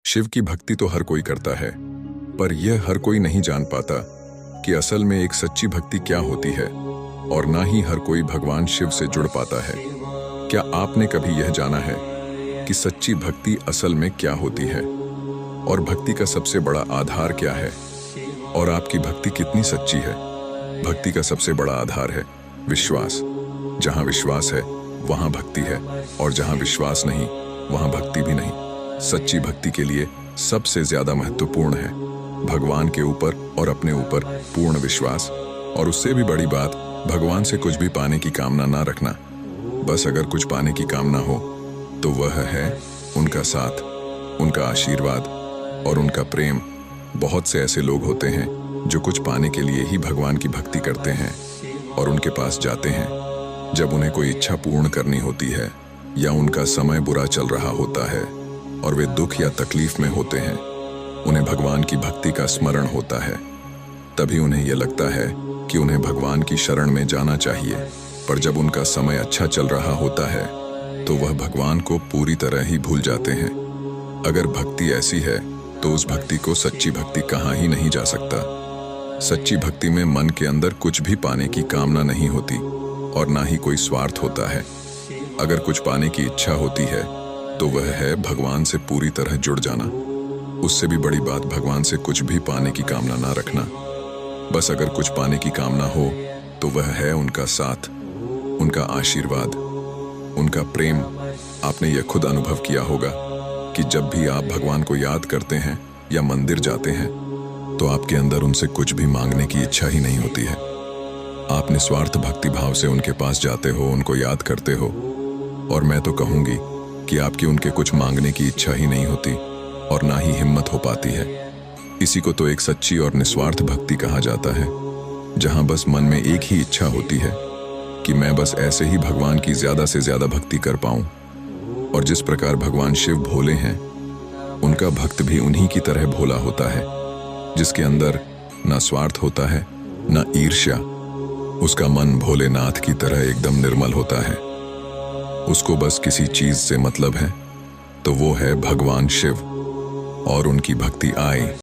शिव की भक्ति तो हर कोई करता है, पर यह हर कोई नहीं जान पाता कि असल में एक सच्ची भक्ति क्या होती है, और ना ही हर कोई भगवान शिव से जुड़ पाता है। क्या आपने कभी यह जाना है कि सच्ची भक्ति असल में क्या होती है, और भक्ति का सबसे बड़ा आधार क्या है, और आपकी भक्ति कितनी सच्ची है? भक्ति का सबसे बड़ा आधार है विश्वास। जहां विश्वास है वहां भक्ति है, और जहां विश्वास नहीं वहां भक्ति भी नहीं। सच्ची भक्ति के लिए सबसे ज्यादा महत्वपूर्ण है भगवान के ऊपर और अपने ऊपर पूर्ण विश्वास, और उससे भी बड़ी बात, भगवान से कुछ भी पाने की कामना ना रखना। बस अगर कुछ पाने की कामना हो तो वह है उनका साथ, उनका आशीर्वाद और उनका प्रेम। बहुत से ऐसे लोग होते हैं जो कुछ पाने के लिए ही भगवान की भक्ति करते हैं और उनके पास जाते हैं जब उन्हें कोई इच्छा पूर्ण करनी होती है, या उनका समय बुरा चल रहा होता है और वे दुख या तकलीफ में होते हैं। उन्हें भगवान की भक्ति का स्मरण होता है, तभी उन्हें यह लगता है कि उन्हें भगवान की शरण में जाना चाहिए। पर जब उनका समय अच्छा चल रहा होता है तो वह भगवान को पूरी तरह ही भूल जाते हैं। अगर भक्ति ऐसी है तो उस भक्ति को सच्ची भक्ति कहा ही नहीं जा सकता। सच्ची भक्ति में मन के अंदर कुछ भी पाने की कामना नहीं होती और ना ही कोई स्वार्थ होता है। अगर कुछ पाने की इच्छा होती है तो वह है भगवान से पूरी तरह जुड़ जाना। उससे भी बड़ी बात भगवान से कुछ भी पाने की कामना ना रखना। बस अगर कुछ पाने की कामना हो तो वह है उनका साथ, उनका आशीर्वाद, उनका प्रेम। आपने यह खुद अनुभव किया होगा कि जब भी आप भगवान को याद करते हैं या मंदिर जाते हैं तो आपके अंदर उनसे कुछ भी मांगने की इच्छा ही नहीं होती है। आप निस्वार्थ भक्ति भाव से उनके पास जाते हो, उनको याद करते हो, और मैं तो कहूंगी कि आपकी उनके कुछ मांगने की इच्छा ही नहीं होती और ना ही हिम्मत हो पाती है। इसी को तो एक सच्ची और निस्वार्थ भक्ति कहा जाता है, जहां बस मन में एक ही इच्छा होती है कि मैं बस ऐसे ही भगवान की ज्यादा से ज्यादा भक्ति कर पाऊं। और जिस प्रकार भगवान शिव भोले हैं, उनका भक्त भी उन्हीं की तरह भोला होता है, जिसके अंदर ना स्वार्थ होता है ना ईर्ष्या। उसका मन भोलेनाथ की तरह एकदम निर्मल होता है। उसको बस किसी चीज से मतलब है, तो वो है भगवान शिव, और उनकी भक्ति आए